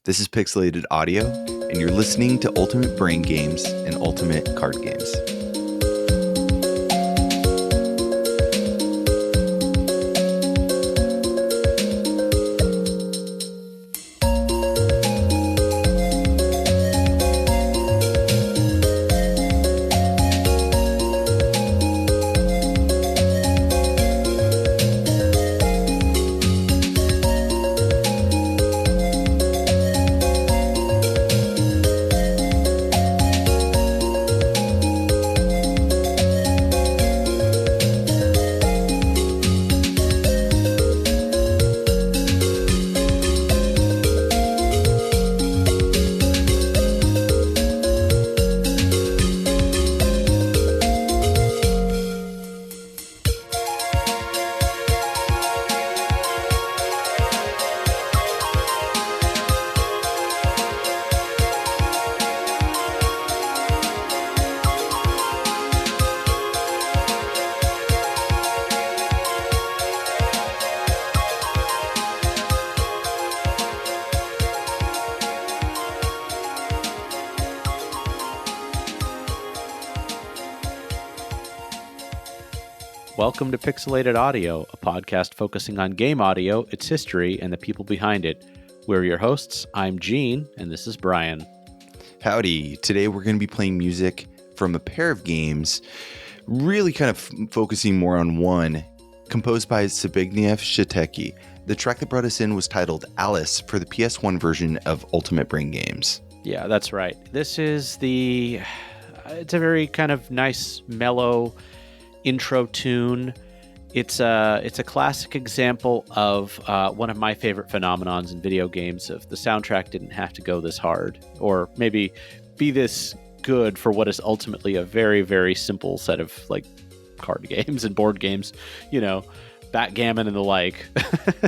This is Pixelated Audio, and you're listening to Ultimate Brain Games and Ultimate Card Games. Welcome to Pixelated Audio, a podcast focusing on game audio, its history, and the people behind it. We're your hosts. I'm Gene, and this is Brian. Howdy. Today we're going to be playing music from a pair of games, really kind of focusing more on one, composed by Zbigniew Siatecki. The track that brought us in was titled Alice for the PS1 version of Ultimate Brain Games. Yeah, that's right. This is it's a very kind of nice, mellow intro tune. It's a classic example of one of my favorite phenomenons in video games of the soundtrack didn't have to go this hard or maybe be this good for what is ultimately a very, very simple set of like card games and board games, backgammon and the like.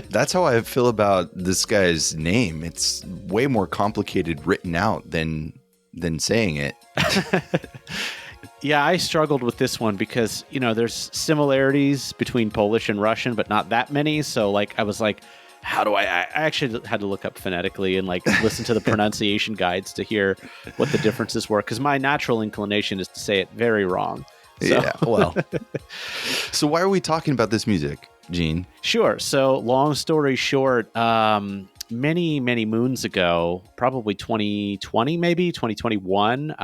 That's how I feel about this guy's name. It's way more complicated written out than saying it. Yeah, I struggled with this one because, there's similarities between Polish and Russian, but not that many. So, I was like, how do I actually had to look up phonetically and, listen to the pronunciation guides to hear what the differences were. Because my natural inclination is to say it very wrong. So. Yeah, well. So why are we talking about this music, Gene? Sure. So, long story short, many, many moons ago, probably 2020, maybe 2021,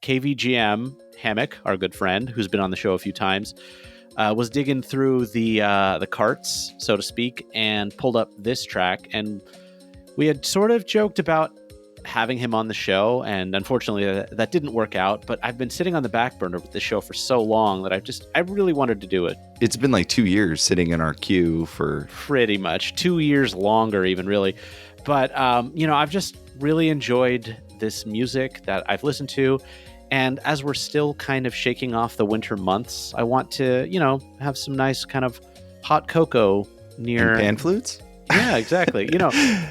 KVGM Hammock, our good friend, who's been on the show a few times, was digging through the carts, so to speak, and pulled up this track. And we had sort of joked about having him on the show, and unfortunately that didn't work out. But I've been sitting on the back burner with this show for so long that I really wanted to do it. It's been like 2 years sitting in our queue for... Pretty much. 2 years longer even, really. But, I've just really enjoyed this music that I've listened to. And as we're still kind of shaking off the winter months, I want to, have some nice kind of hot cocoa near... And pan flutes? Yeah, exactly.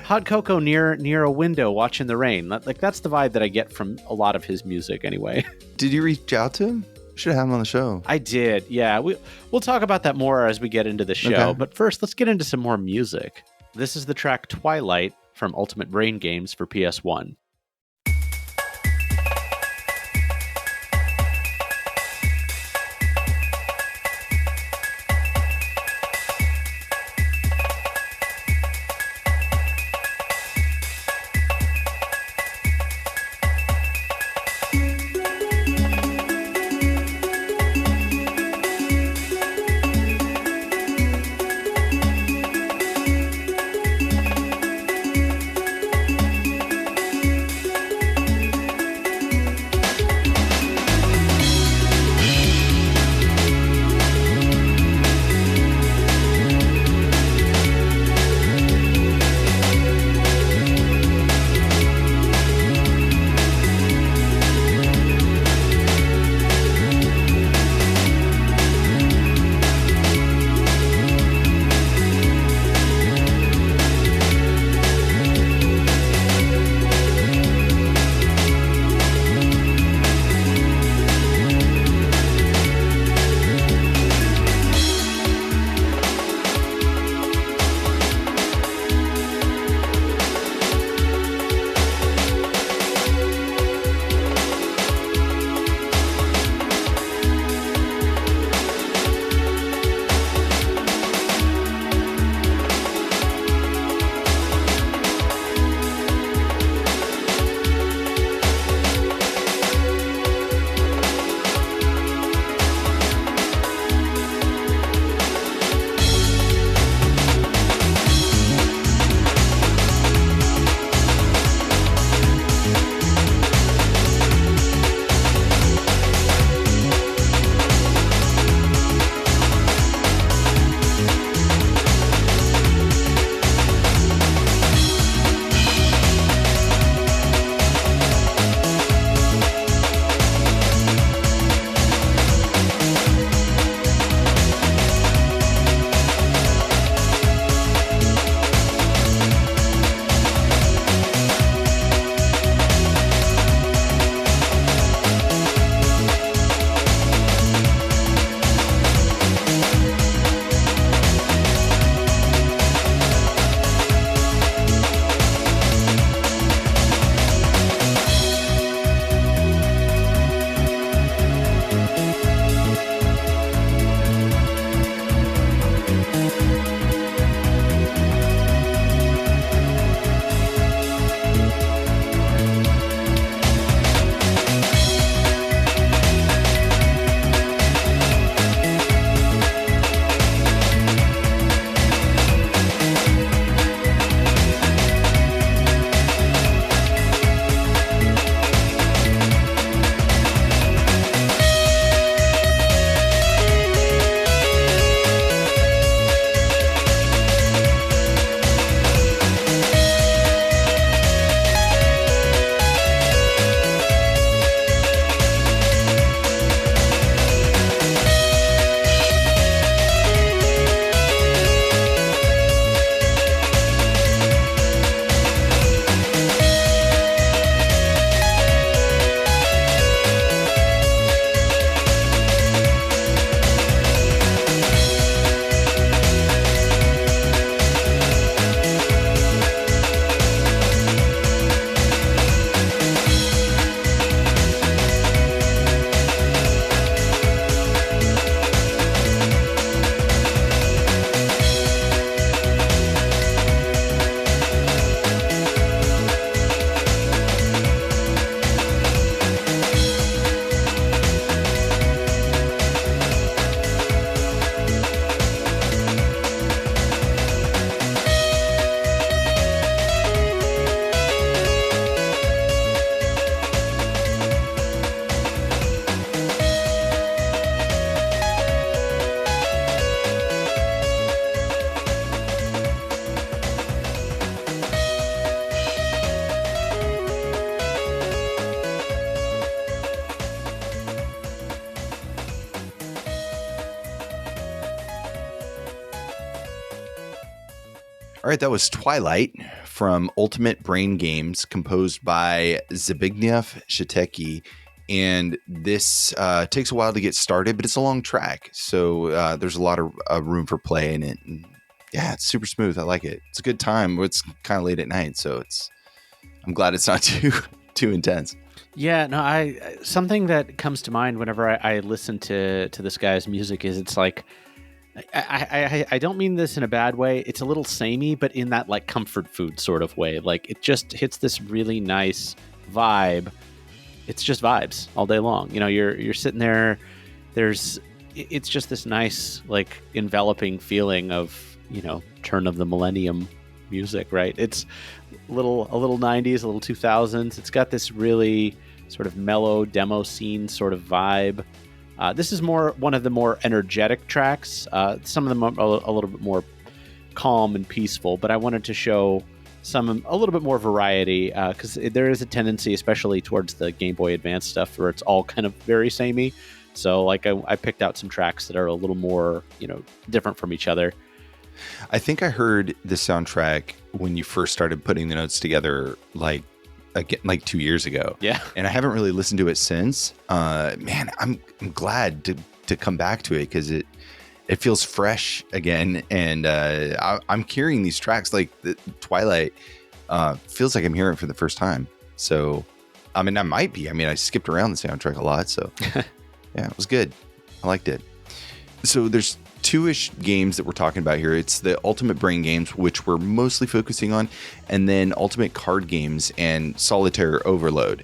Hot cocoa near a window watching the rain. That's the vibe that I get from a lot of his music anyway. Did you reach out to him? Should have him on the show. I did, yeah. We'll talk about that more as we get into the show. Okay. But first, let's get into some more music. This is the track Twilight from Ultimate Brain Games for PS1. All right, that was Twilight from Ultimate Brain Games, composed by Zbigniew Siatecki. And this takes a while to get started, but it's a long track. So there's a lot of room for play in it. And yeah, it's super smooth. I like it. It's a good time. It's kind of late at night, so I'm glad it's not too intense. Yeah, no, something that comes to mind whenever I listen to this guy's music is it's like, I don't mean this in a bad way. It's a little samey, but in that like comfort food sort of way. Like it just hits this really nice vibe. It's just vibes all day long. You know, you're sitting there. It's just this nice like enveloping feeling of, you know, turn of the millennium music, right? It's a little 90s, a little 2000s. It's got this really sort of mellow demo scene sort of vibe. This is one of the more energetic tracks. Some of them are a little bit more calm and peaceful, but I wanted to show a little bit more variety because there is a tendency, especially towards the Game Boy Advance stuff, where it's all kind of very samey. So like I picked out some tracks that are a little more, you know, different from each other. I think I heard the soundtrack when you first started putting the notes together, like 2 years ago. Yeah. And I haven't really listened to it since. Man, I'm glad to come back to it because it feels fresh again. And I'm hearing these tracks like the Twilight feels like I'm hearing it for the first time. So, I mean, I might be. I mean, I skipped around the soundtrack a lot. So, yeah, it was good. I liked it. So there's two-ish games that we're talking about here. It's the Ultimate Brain Games, which we're mostly focusing on, and then Ultimate Card Games and Solitaire Overload.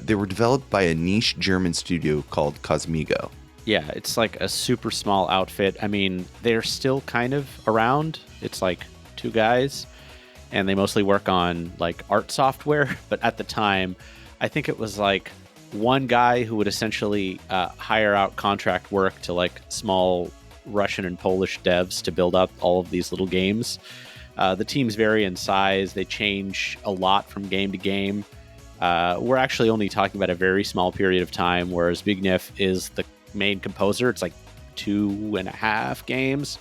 They were developed by a niche German studio called Cosmigo. Yeah, it's like a super small outfit. I mean, they're still kind of around. It's like two guys, and they mostly work on like art software. But at the time, I think it was like one guy who would essentially hire out contract work to like small Russian and Polish devs to build up all of these little games. The teams vary in size. They change a lot from game to game. We're actually only talking about a very small period of time, whereas Zbigniew is the main composer. It's like 2.5 games.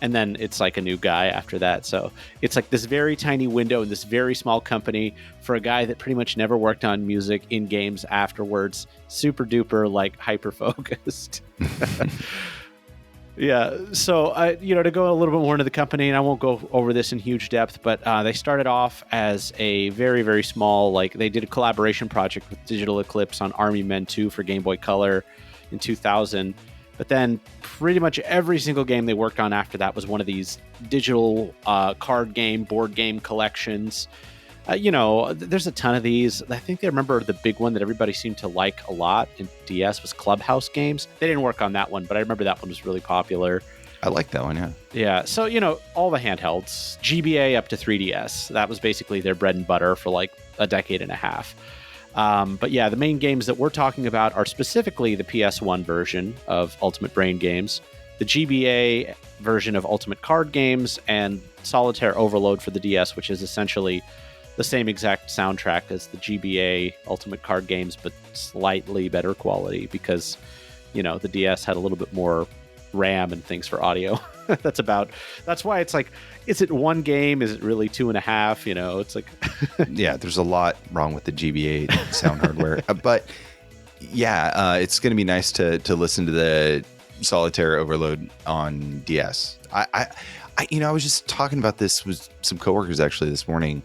And then it's like a new guy after that. So it's like this very tiny window in this very small company for a guy that pretty much never worked on music in games afterwards. Super duper, like hyper focused. Yeah. So, to go a little bit more into the company, and I won't go over this in huge depth, but they started off as a very, very small, like they did a collaboration project with Digital Eclipse on Army Men 2 for Game Boy Color in 2000. But then pretty much every single game they worked on after that was one of these digital board game collections. There's a ton of these. I think I remember the big one that everybody seemed to like a lot in DS was Clubhouse Games. They didn't work on that one, but I remember that one was really popular. I like that one, yeah. Yeah, so, all the handhelds, GBA up to 3DS. That was basically their bread and butter for like a decade and a half. But yeah, the main games that we're talking about are specifically the PS1 version of Ultimate Brain Games, the GBA version of Ultimate Card Games, and Solitaire Overload for the DS, which is essentially the same exact soundtrack as the GBA Ultimate Card Games, but slightly better quality because, the DS had a little bit more RAM and things for audio. That's why it's like, is it one game? Is it really 2.5? It's like, yeah, there's a lot wrong with the GBA sound hardware, but yeah, it's going to be nice to listen to the Solitaire Overload on DS. I was just talking about this with some coworkers actually this morning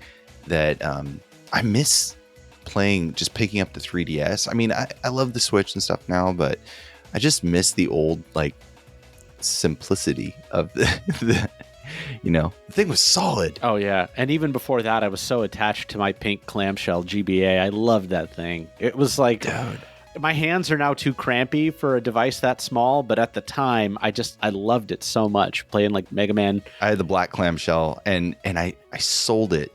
that I miss picking up the 3DS. I mean, I love the Switch and stuff now, but I just miss the old like simplicity of the thing was solid. Oh yeah, and even before that, I was so attached to my pink clamshell GBA. I loved that thing. It was like, dude, my hands are now too crampy for a device that small, but at the time, I loved it so much. Playing like Mega Man. I had the black clamshell, and I sold it.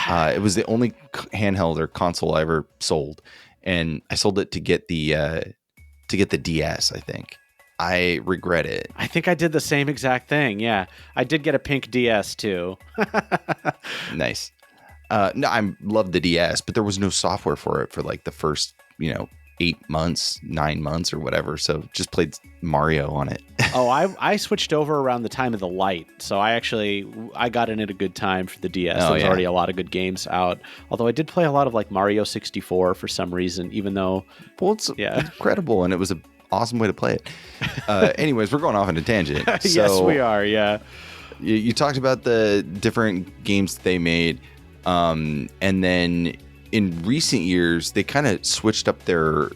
It was the only handheld or console I ever sold, and I sold it to get the DS. I think. I regret it. I think I did the same exact thing. Yeah, I did get a pink DS too. Nice. No, I loved the DS, but there was no software for it for like the first 8 months, 9 months or whatever. So just played Mario on it. Oh, I switched over around the time of the Light, so I got in at a good time for the DS. There was already a lot of good games out. Although I did play a lot of like Mario 64 for some reason, even though it's incredible, and it was an awesome way to play it. Anyways, we're going off on a tangent. Yes, we are. Yeah. You talked about the different games they made, and then in recent years they kind of switched up their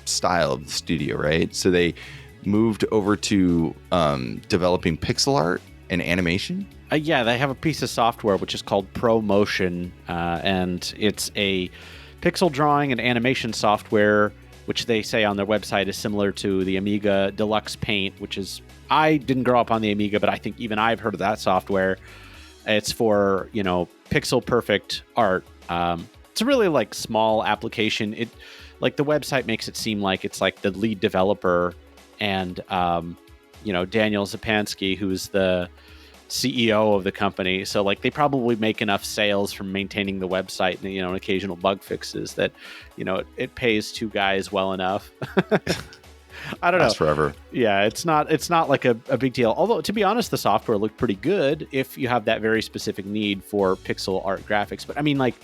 style of the studio, right? So they moved over to developing pixel art and animation. Yeah, they have a piece of software which is called ProMotion, and it's a pixel drawing and animation software, which they say on their website is similar to the Amiga Deluxe Paint, which is, I didn't grow up on the Amiga, but I think even I've heard of that software. It's for, pixel perfect art. It's a really like small application. It, like, the website makes it seem like it's like the lead developer and, Daniel Zapansky, who's the CEO of the company. So like they probably make enough sales from maintaining the website and, and occasional bug fixes that, it pays two guys well enough. I don't know. That's forever. Yeah, it's not like a big deal. Although, to be honest, the software looked pretty good if you have that very specific need for pixel art graphics. But I mean, like,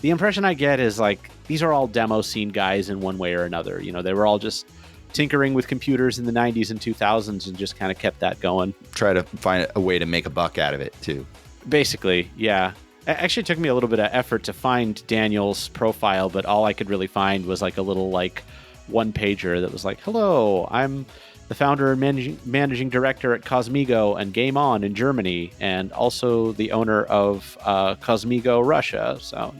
the impression I get is like these are all demo scene guys in one way or another. They were all just tinkering with computers in the 90s and 2000s and just kind of kept that going. Try to find a way to make a buck out of it too. Basically, yeah. Actually, it took me a little bit of effort to find Daniel's profile, but all I could really find was like a little like one pager that was like, "Hello, I'm the founder and managing director at Cosmigo and Game On in Germany, and also the owner of Cosmigo Russia." So,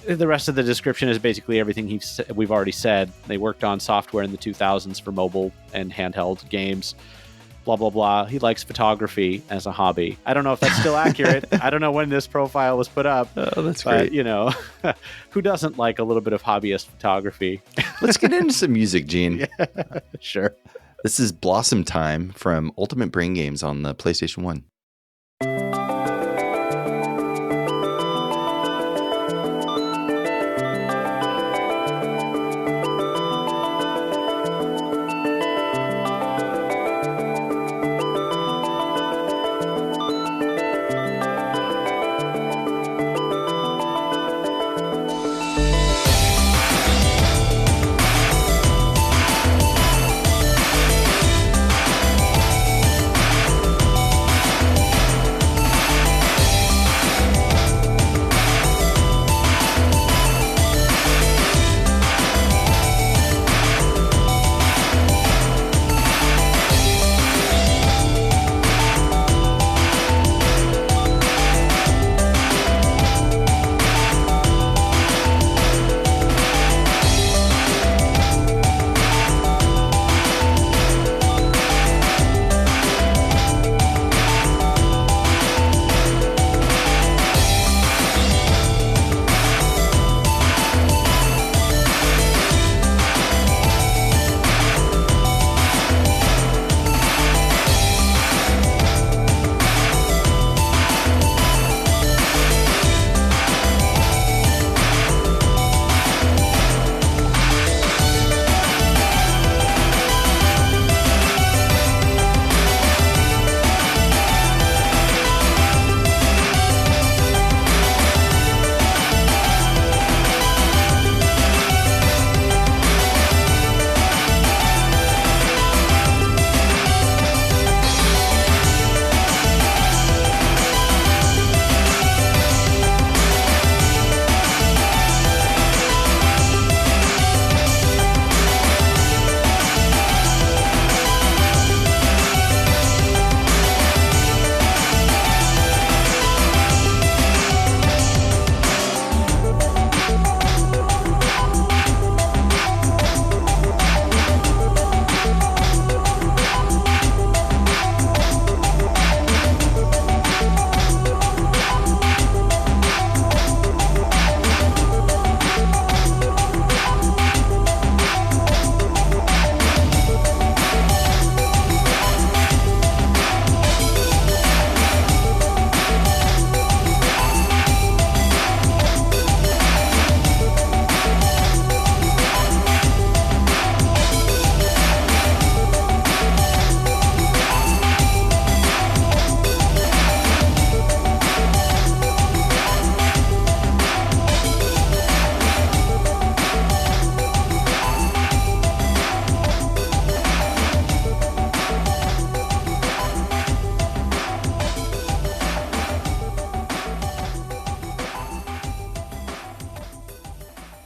the rest of the description is basically everything we've already said. They worked on software in the 2000s for mobile and handheld games. Blah, blah, blah. He likes photography as a hobby. I don't know if that's still accurate. I don't know when this profile was put up. Oh, that's great. Who doesn't like a little bit of hobbyist photography? Let's get into some music, Gene. Yeah, sure. This is Blossom Time from Ultimate Brain Games on the PlayStation 1.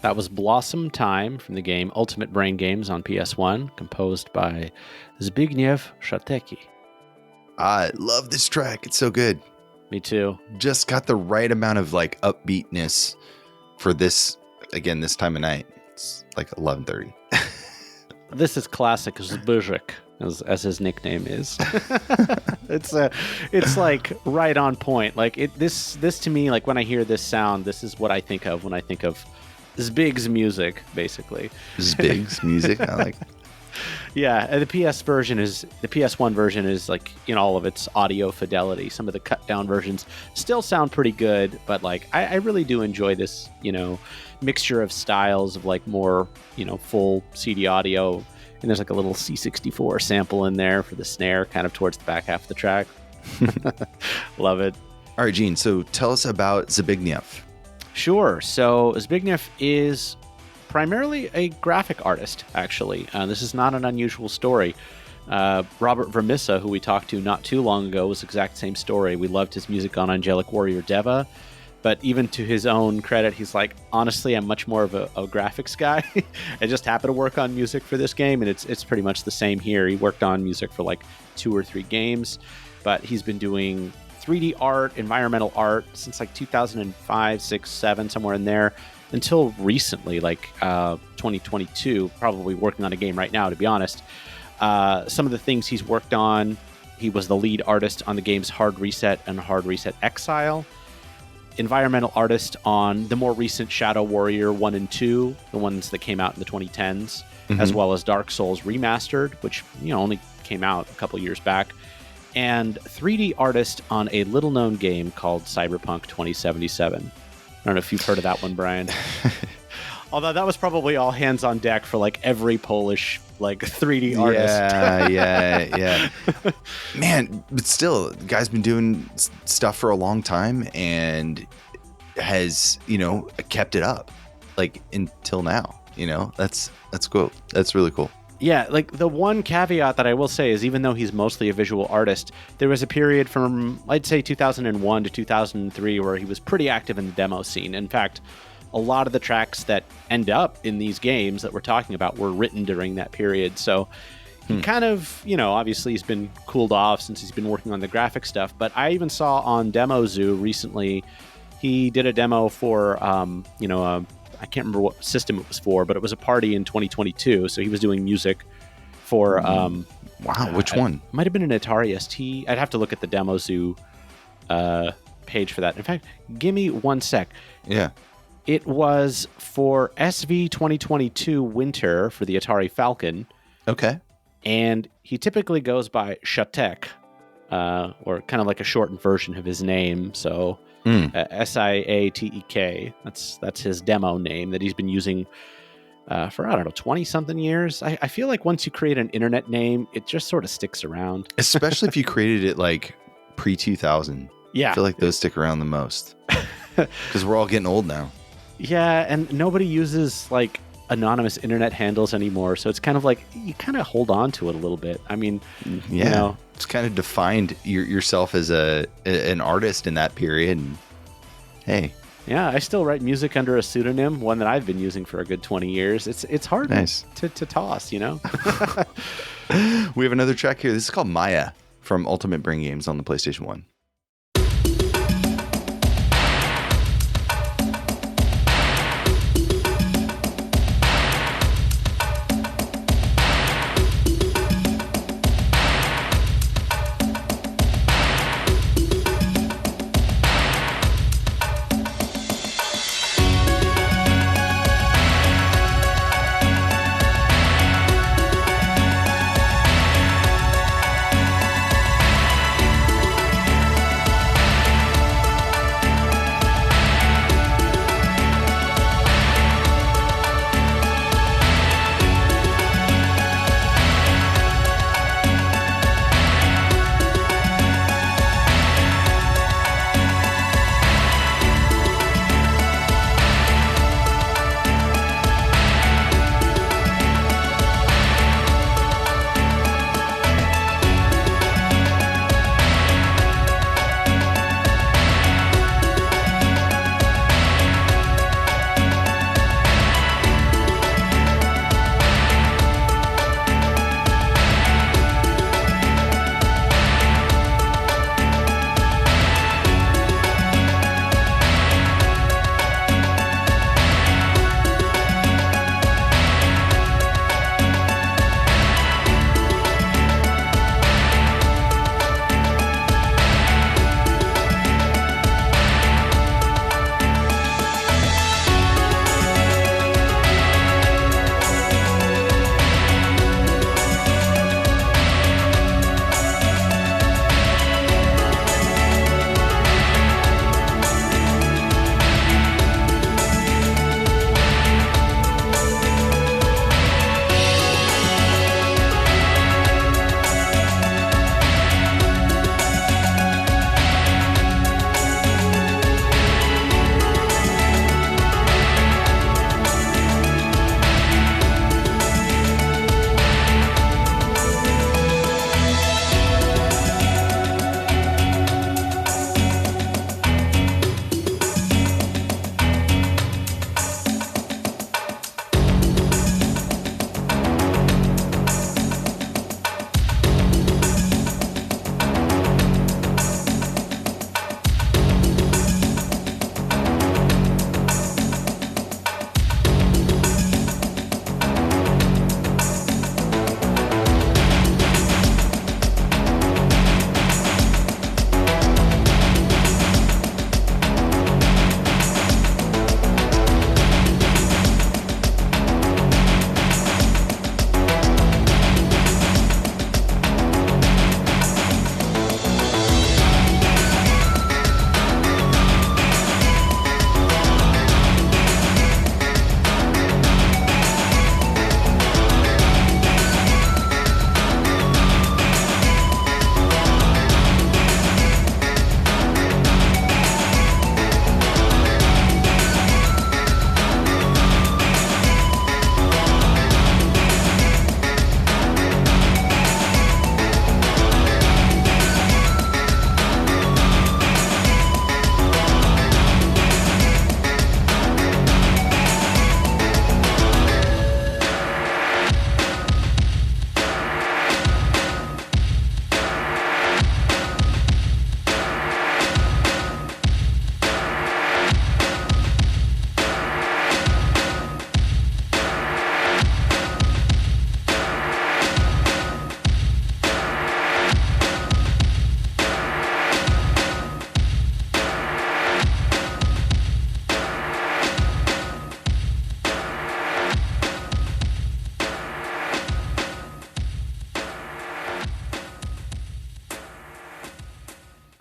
That was Blossom Time from the game Ultimate Brain Games on PS1, composed by Zbigniew Siatecki. I love this track. It's so good. Me too. Just got the right amount of like upbeatness for this, again, this time of night. It's like 11:30. This is classic Zbigniew, as his nickname is. It's like right on point. Like this to me, like when I hear this sound, this is what I think of when I think of Zbig's music, basically. Zbig's music. I like. Yeah, and the PS1 version is like in all of its audio fidelity. Some of the cut down versions still sound pretty good, but like I really do enjoy this, mixture of styles of like more, full CD audio. And there's like a little C64 sample in there for the snare, kind of towards the back half of the track. Love it. All right, Gene. So tell us about Zbigniew. Sure. So Zbigniew is primarily a graphic artist, actually. This is not an unusual story. Robert Vermissa, who we talked to not too long ago, was the exact same story. We loved his music on Angelic Warrior Deva, but even to his own credit, he's like, honestly, I'm much more of a graphics guy. I just happen to work on music for this game, and it's pretty much the same here. He worked on music for like 2 or 3 games, but he's been doing 3D art, environmental art since like 2005, 6, 7, somewhere in there, until recently, like 2022, probably working on a game right now, to be honest. Some of the things he's worked on, he was the lead artist on the games Hard Reset and Hard Reset Exile, environmental artist on the more recent Shadow Warrior 1 and 2, the ones that came out in the 2010s, as well as Dark Souls Remastered, which only came out a couple years back, and 3D artist on a little-known game called Cyberpunk 2077. I don't know if you've heard of that one, Brian. Although that was probably all hands on deck for like every Polish like 3D artist. Yeah. Man, but still, the guy's been doing stuff for a long time and has, kept it up like until now. That's cool. That's really cool. Yeah, like the one caveat that I will say is even though he's mostly a visual artist, there was a period from, I'd say 2001 to 2003 where he was pretty active in the demo scene. In fact, a lot of the tracks that end up in these games that we're talking about were written during that period. So he kind of, obviously he's been cooled off since he's been working on the graphic stuff. But I even saw on Demo Zoo recently, he did a demo for, I can't remember what system it was for, but it was a party in 2022. So he was doing music for... wow, which one? It might have been an Atari ST. I'd have to look at the Demo Zoo page for that. In fact, give me one sec. Yeah. It was for SV 2022 Winter for the Atari Falcon. Okay. And he typically goes by Siatek, or kind of like a shortened version of his name. So Siatek. That's his demo name that he's been using for, 20-something years. I feel like once you create an internet name, it just sort of sticks around. Especially if you created it like pre-2000. Yeah. I feel like those stick around the most. Because we're all getting old now. Yeah, and nobody uses like anonymous internet handles anymore, so it's kind of like you kind of hold on to it a little bit. I mean, it's kind of defined yourself as an artist in that period. And hey, yeah, I still write music under a pseudonym, one that I've been using for a good 20 years. It's hard to toss, We have another track here. This is called Maya from Ultimate Brain Games on the PlayStation 1.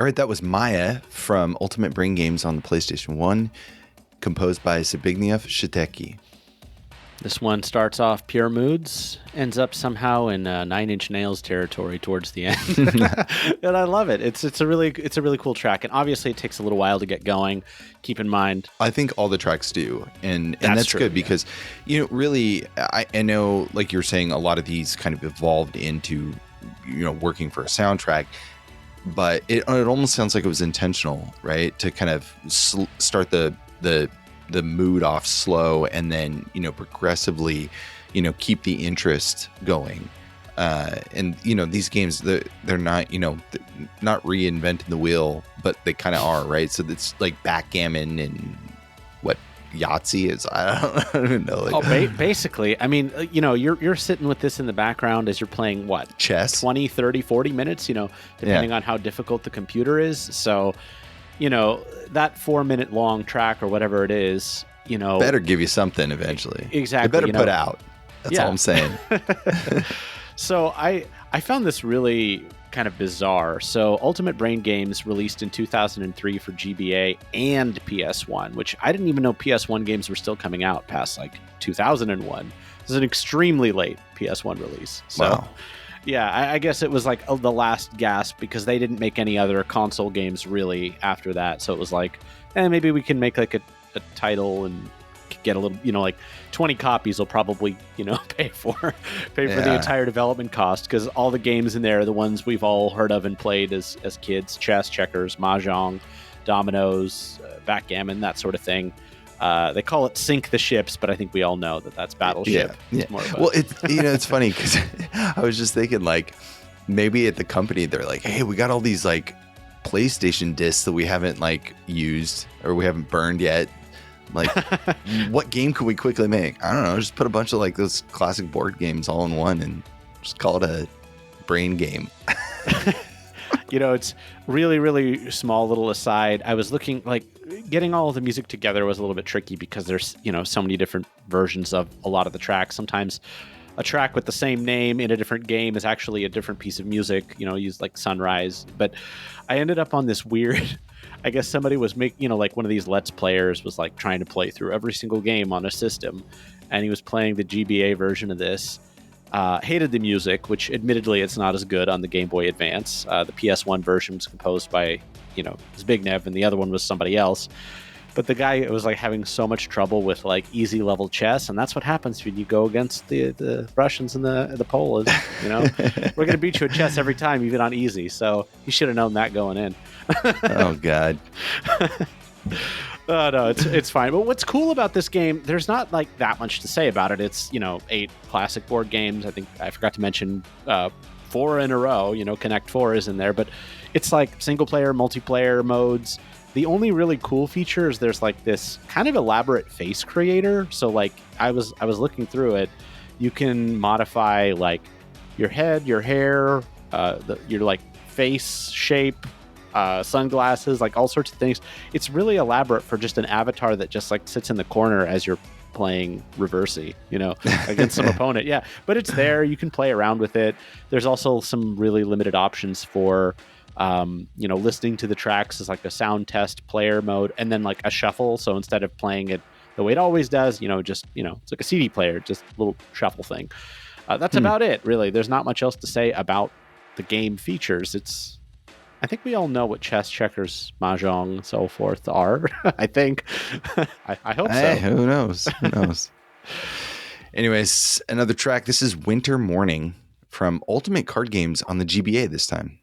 right, that was Maya from Ultimate Brain Games on the PlayStation 1, composed by Zbigniew Siatecki. This one starts off pure moods, ends up somehow in Nine Inch Nails territory towards the end, and I love it. It's a really cool track, and obviously it takes a little while to get going. Keep in mind, I think all the tracks do, and that's true, good because really, I know, like you're saying, a lot of these kind of evolved into working for a soundtrack, but it almost sounds like it was intentional, right? To kind of start the mood off slow and then progressively keep the interest going, and these games, they're not not reinventing the wheel, but they kind of are, right? So it's like backgammon and what Yahtzee is. I don't even know. Basically, I mean, you're sitting with this in the background as you're playing what, chess, 20, 30, 40 minutes, depending on how difficult the computer is. So that 4-minute long track or whatever it is, better give you something eventually. Exactly. They better put out. That's all I'm saying. So I found this really kind of bizarre. So Ultimate Brain Games released in 2003 for GBA and PS1, which I didn't even know PS1 games were still coming out past like 2001. This is an extremely late PS1 release. So, wow. Yeah, I guess it was like the last gasp because they didn't make any other console games really after that. So it was like, maybe we can make like a title and get a little, like 20 copies will probably, pay for the entire development cost, because all the games in there are the ones we've all heard of and played as kids: chess, checkers, mahjong, dominoes, backgammon, that sort of thing. They call it Sink the Ships, but I think we all know that that's Battleship. Yeah. Well, it's funny because I was just thinking, like, maybe at the company they're like, hey, we got all these like PlayStation discs that we haven't like used or we haven't burned yet. Like, what game could we quickly make? I don't know. Just put a bunch of like those classic board games all in one and just call it a brain game. It's really, really small little aside. I was looking, like, getting all of the music together was a little bit tricky because there's, so many different versions of a lot of the tracks. Sometimes a track with the same name in a different game is actually a different piece of music, used like Sunrise. But I ended up on this weird, I guess somebody was making, like one of these Let's Players was like trying to play through every single game on a system. And he was playing the GBA version of this. Hated the music, which admittedly it's not as good on the Game Boy Advance. The PS1 version was composed by, Zbigniew, and the other one was somebody else. But the guy was like having so much trouble with like easy level chess, and that's what happens when you go against the Russians and the Poles. We're gonna beat you at chess every time, even on easy. So you should have known that going in. Oh God. Oh, no, it's fine. But what's cool about this game, there's not like that much to say about it. It's 8 classic board games. I think I forgot to mention 4 in a row. Connect 4 is in there, but it's like single player, multiplayer modes. The only really cool feature is there's like this kind of elaborate face creator. So like I was looking through it. You can modify like your head, your hair, your like face shape, sunglasses, like all sorts of things. It's really elaborate for just an avatar that just like sits in the corner as you're playing Reversey, against some opponent. Yeah, but it's there. You can play around with it. There's also some really limited options for listening to the tracks as like a sound test player mode, and then like a shuffle. So instead of playing it the way it always does, it's like a CD player, just a little shuffle thing. That's about it, really. There's not much else to say about the game features. I think we all know what chess, checkers, mahjong, and so forth are. I think. I hope so. Who knows? Who knows? Anyways, another track. This is Winter Morning from Ultimate Card Games on the GBA this time.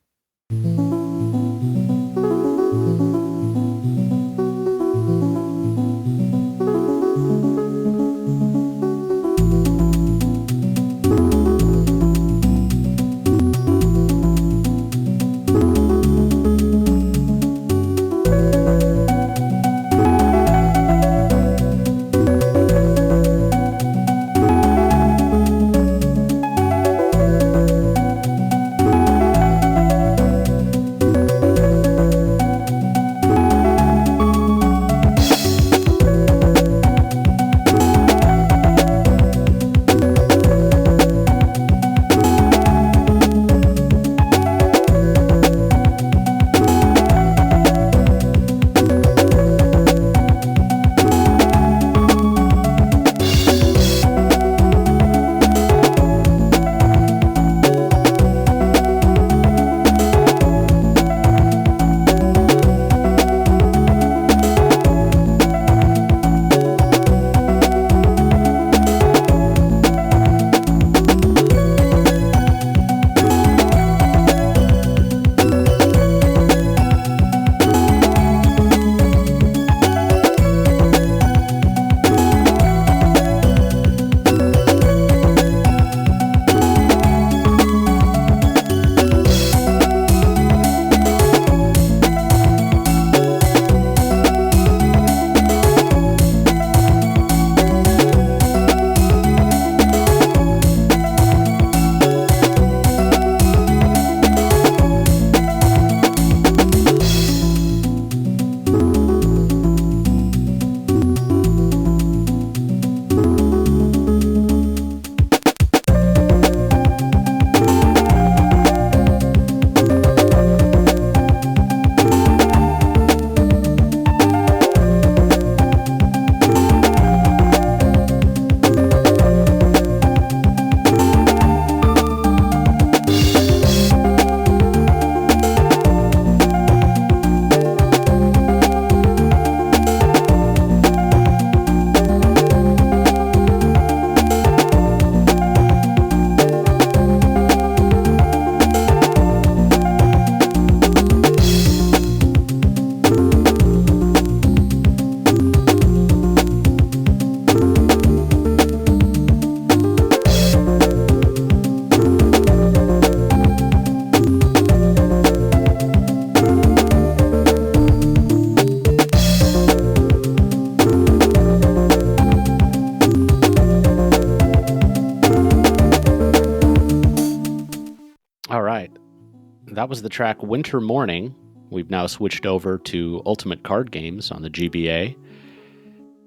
that was the track Winter Morning. We've now switched over to Ultimate Card Games on the GBA.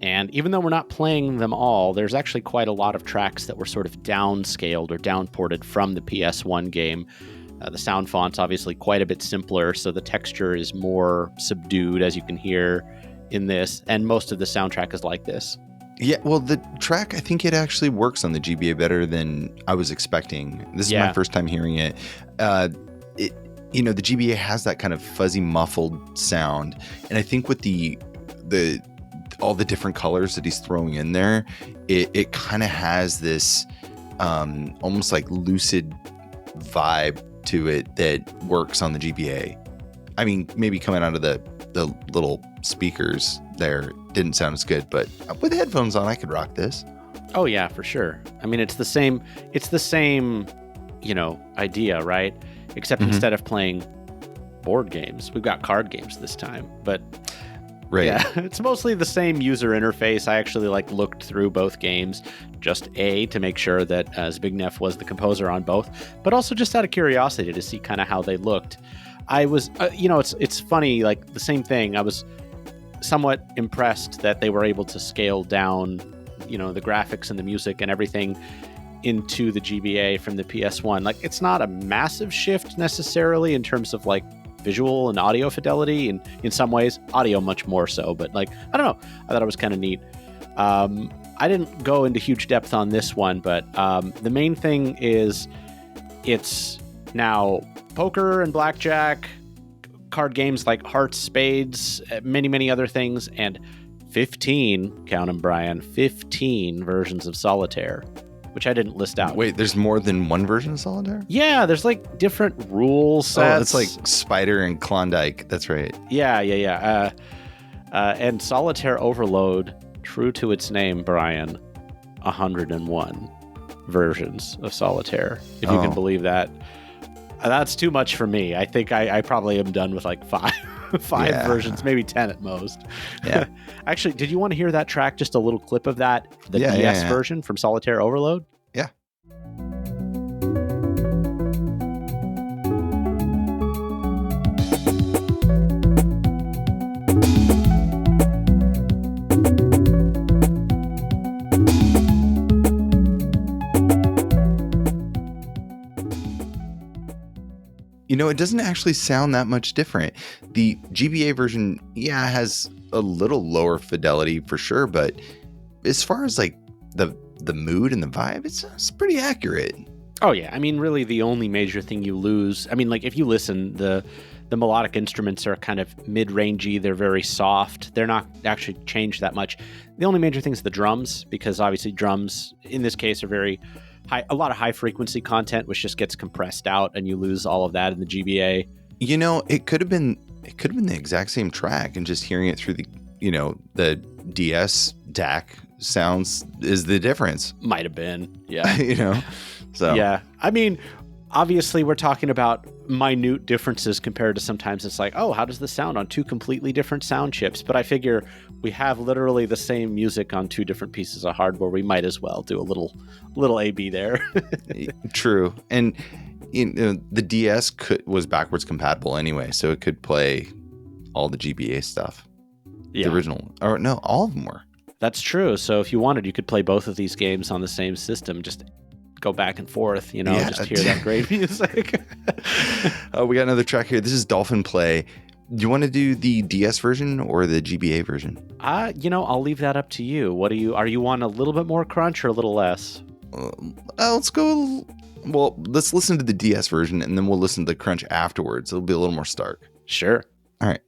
And even though we're not playing them all, there's actually quite a lot of tracks that were sort of downscaled or downported from the PS1 game. The sound font's obviously quite a bit simpler, so the texture is more subdued, as you can hear in this. And most of the soundtrack is like this. Yeah, well, the track, I think it actually works on the GBA better than I was expecting. This is my first time hearing it. The GBA has that kind of fuzzy, muffled sound. And I think with all the different colors that he's throwing in there, it kind of has this almost like lucid vibe to it that works on the GBA. I mean, maybe coming out of the little speakers there didn't sound as good, but with headphones on, I could rock this. Oh yeah, for sure. I mean, it's the same, idea, right? Except instead of playing board games, we've got card games this time, but right. Yeah, it's mostly the same user interface. I actually looked through both games, just to make sure that Zbigniew was the composer on both, but also just out of curiosity to see kind of how they looked. I was, it's funny, the same thing. I was somewhat impressed that they were able to scale down, the graphics and the music and everything into the GBA from the PS1. It's not a massive shift necessarily in terms of visual and audio fidelity, and in some ways audio much more so, but I don't know, I thought it was kind of neat. I didn't go into huge depth on this one, but the main thing is it's now poker and blackjack, card games like hearts, spades, many other things, and 15, count them, Brian, 15 versions of Solitaire, which I didn't list out. Wait, there's more than one version of Solitaire? Yeah, there's like rule sets. Oh, it's like Spider and Klondike. That's right. Yeah. And Solitaire Overload, true to its name, Brian, 101 versions of Solitaire, if you can believe that. That's too much for me. I think I probably am done with like five versions, maybe 10 at most. Yeah. Actually, did you want to hear that track? Just a little clip of that, the DS version from Solitaire Overload? Yeah. It doesn't actually sound that much different. The GBA version, has a little lower fidelity for sure, but as far as like the mood and the vibe, it's pretty accurate. Oh yeah, I mean, really, the only major thing you lose, I mean, like if you listen, the melodic instruments are kind of mid-rangey. They're very soft. They're not actually changed that much. The only major thing is the drums, because obviously drums in this case are very high, a lot of high frequency content, which just gets compressed out, and you lose all of that in the GBA. It could have been the exact same track, and just hearing it through the DS DAC sounds is the difference. Might have been, yeah. So yeah, I mean, obviously we're talking about minute differences compared to sometimes it's like, oh, how does this sound on two completely different sound chips? But I figure we have literally the same music on two different pieces of hardware. We might as well do a little A/B there. True. And the DS was backwards compatible anyway, so it could play all the GBA stuff. Yeah. The original, or no, all of them were. That's true. So if you wanted, you could play both of these games on the same system. Just go back and forth, just hear that great music. We got another track here. This is Dolphin Play. Do you want to do the DS version or the GBA version? I'll leave that up to you. Are you on a little bit more crunch or a little less? Let's go. Well, let's listen to the DS version, and then we'll listen to the crunch afterwards. It'll be a little more stark. Sure. All right.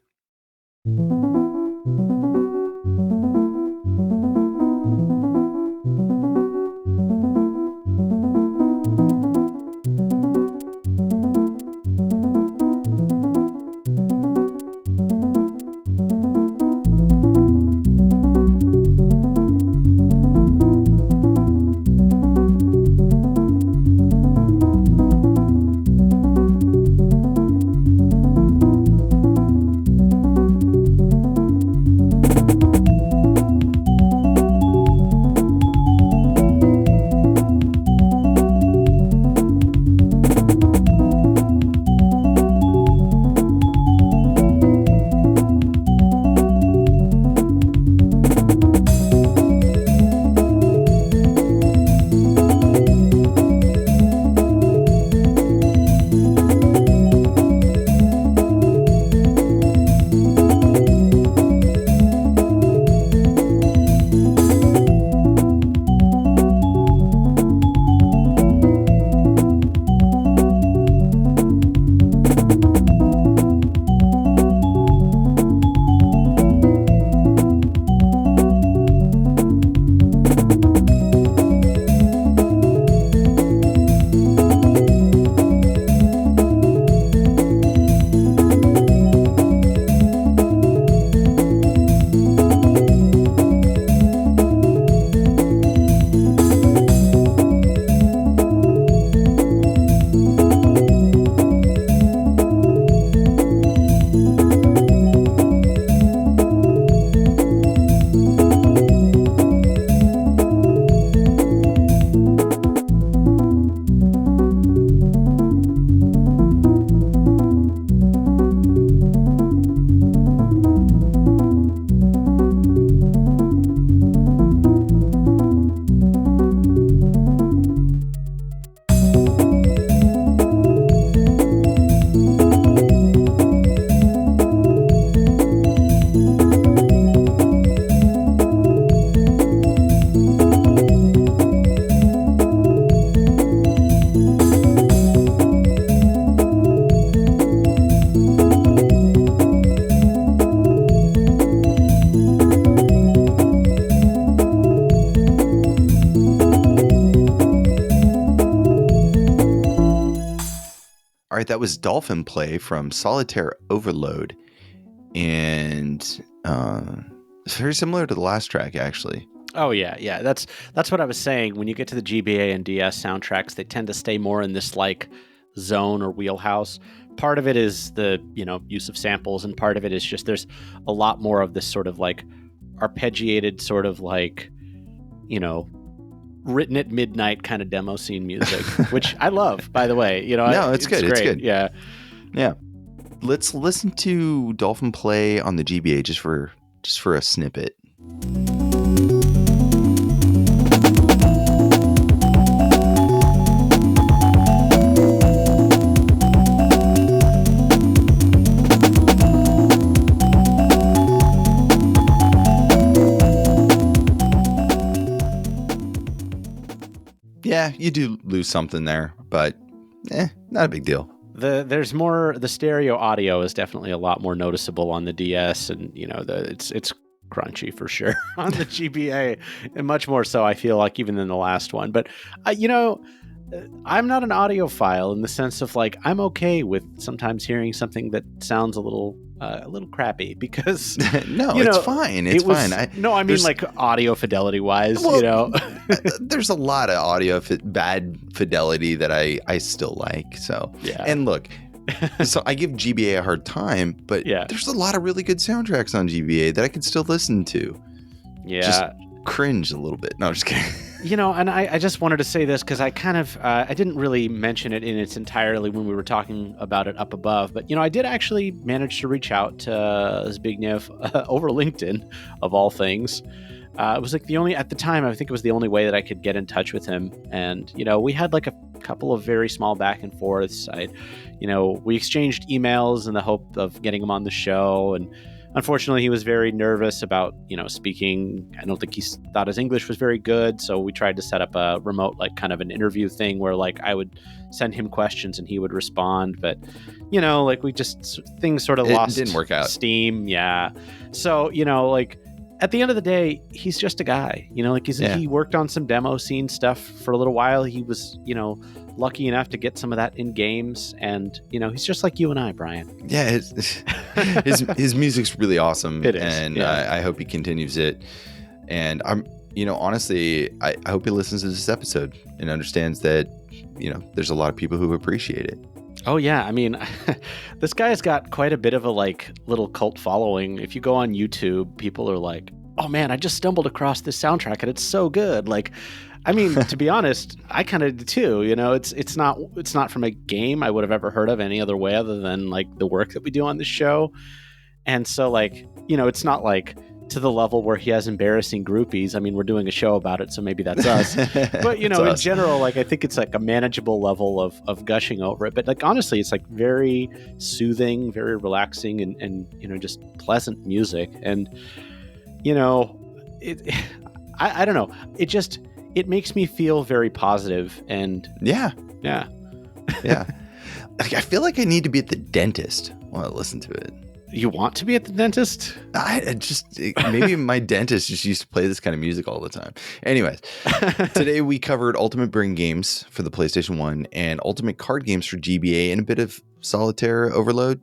that was Dolphin Play from Solitaire Overload. And it's very similar to the last track, actually. Oh yeah. That's what I was saying. When you get to the GBA and DS soundtracks, they tend to stay more in this like zone or wheelhouse. Part of it is the use of samples, and part of it is just there's a lot more of this sort of like arpeggiated sort of like written at midnight kind of demo scene music, which I love, by the way. No, it's good. Great. It's good. Yeah. Let's listen to Dolphin Play on the GBA just for a snippet. Yeah, you do lose something there, but not a big deal. There's more. The stereo audio is definitely a lot more noticeable on the DS, and it's crunchy for sure on the GBA, and much more so I feel like even than the last one. But I'm not an audiophile in the sense of like I'm okay with sometimes hearing something that sounds a little crappy because no, it's fine. It's fine. I mean like audio fidelity wise, there's a lot of audio bad fidelity that I still like. So yeah, and look. So I give GBA a hard time, but there's a lot of really good soundtracks on GBA that I can still listen to. Yeah. Just cringe a little bit. No, I'm just kidding. And I just wanted to say this because I kind of, I didn't really mention it in its entirety when we were talking about it up above, but, I did actually manage to reach out to Zbigniew over LinkedIn, of all things. It was like at the time, I think it was the only way that I could get in touch with him. And, we had like a couple of very small back and forths. We exchanged emails in the hope of getting him on the show. And unfortunately, he was very nervous about, speaking. I don't think he thought his English was very good. So we tried to set up a remote, like kind of an interview thing where like I would send him questions and he would respond. But, things sort of lost. It didn't work out. Steam. Yeah. So, at the end of the day, he's just a guy, he worked on some demo scene stuff for a little while. He was, lucky enough to get some of that in games. And, he's just like you and I, Brian. Yeah. His music's really awesome. It is. And I hope he continues it. And I'm, honestly, I hope he listens to this episode and understands that, there's a lot of people who appreciate it. Oh yeah, I mean, this guy's got quite a bit of a like little cult following. If you go on YouTube, people are like, "Oh man, I just stumbled across this soundtrack and it's so good." Like, I mean, to be honest, I kind of do too. It's not from a game I would have ever heard of any other way other than like the work that we do on the show. And so like, it's not like to the level where he has embarrassing groupies. I mean, we're doing a show about it, so maybe that's us. But, in general, like, I think it's like a manageable level of gushing over it. But like, honestly, it's like very soothing, very relaxing and just pleasant music. And, I don't know. It makes me feel very positive and yeah. Like, I feel like I need to be at the dentist while I listen to it. You want to be at the dentist? Maybe my dentist just used to play this kind of music all the time. Anyways, today we covered Ultimate Brain games for the PlayStation 1 and Ultimate Card games for GBA and a bit of Solitaire Overload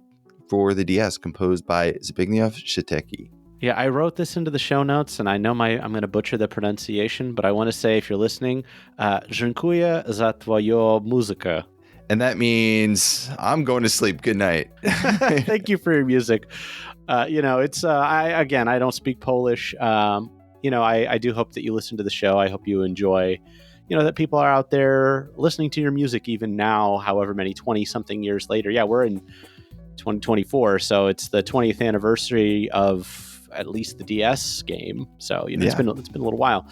for the DS, composed by Zbigniew Siatecki. Yeah, I wrote this into the show notes, and I know I'm going to butcher the pronunciation, but I want to say, if you're listening, dziękuję za twoją muzykę. And that means I'm going to sleep. Good night. Thank you for your music. It's I don't speak Polish. I do hope that you listen to the show. I hope you enjoy, that people are out there listening to your music even now, however many 20 something years later. Yeah, we're in 2024, so it's the 20th anniversary of at least the DS game. So, it's been a little while.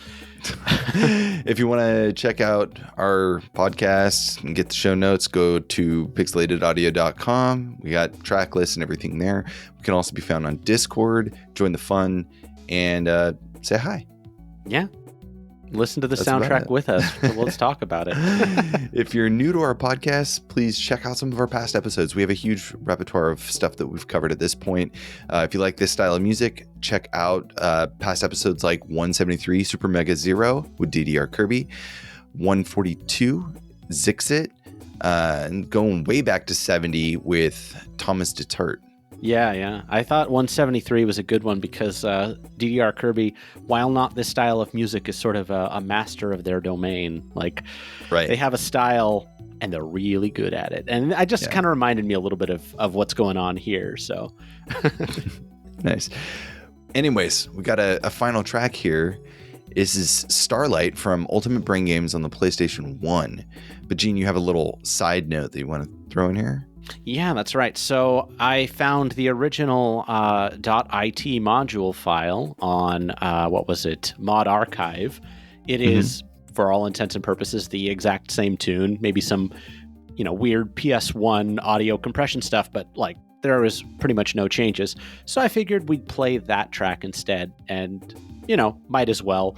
If you want to check out our podcast and get the show notes, go to pixelatedaudio.com. We got track lists and everything there. We can also be found on Discord. Join the fun and say hi. Yeah. Listen to the soundtrack with us. Let's talk about it. If you're new to our podcast, please check out some of our past episodes. We have a huge repertoire of stuff that we've covered at this point. If you like this style of music, check out past episodes like 173 Super Mega Zero with DDR Kirby, 142 Zixit, and going way back to 70 with Thomas DeTurt. Yeah. I thought 173 was a good one because DDR Kirby, while not this style of music, is sort of a master of their domain. Like, right. They have a style and they're really good at it. And I just kind of reminded me a little bit of what's going on here. So nice. Anyways, we got a final track here. This is Starlight from Ultimate Brain Games on the PlayStation 1. But Gene, you have a little side note that you want to throw in here? Yeah, that's right. So I found the original .it module file on, Mod Archive. It is, for all intents and purposes, the exact same tune, maybe some, weird PS1 audio compression stuff, but like there was pretty much no changes. So I figured we'd play that track instead and, might as well.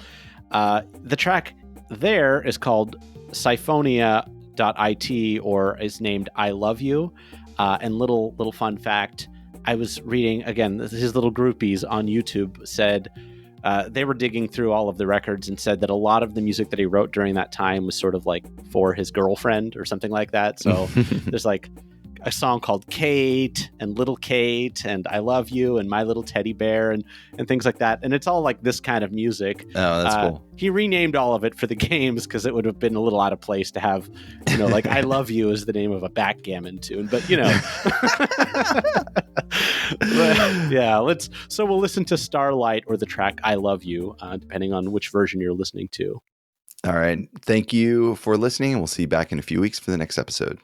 The track there is called Syfonia.it, or is named I Love You. And little fun fact, I was reading, again, his little groupies on YouTube said they were digging through all of the records and said that a lot of the music that he wrote during that time was sort of like for his girlfriend or something like that. So there's like a song called Kate and Little Kate and I Love You and My Little Teddy Bear and things like that. And it's all like this kind of music. Oh, that's cool. He renamed all of it for the games because it would have been a little out of place to have, like I Love You is the name of a backgammon tune. But, but, yeah, we'll listen to Starlight or the track I Love You, depending on which version you're listening to. All right. Thank you for listening, and we'll see you back in a few weeks for the next episode.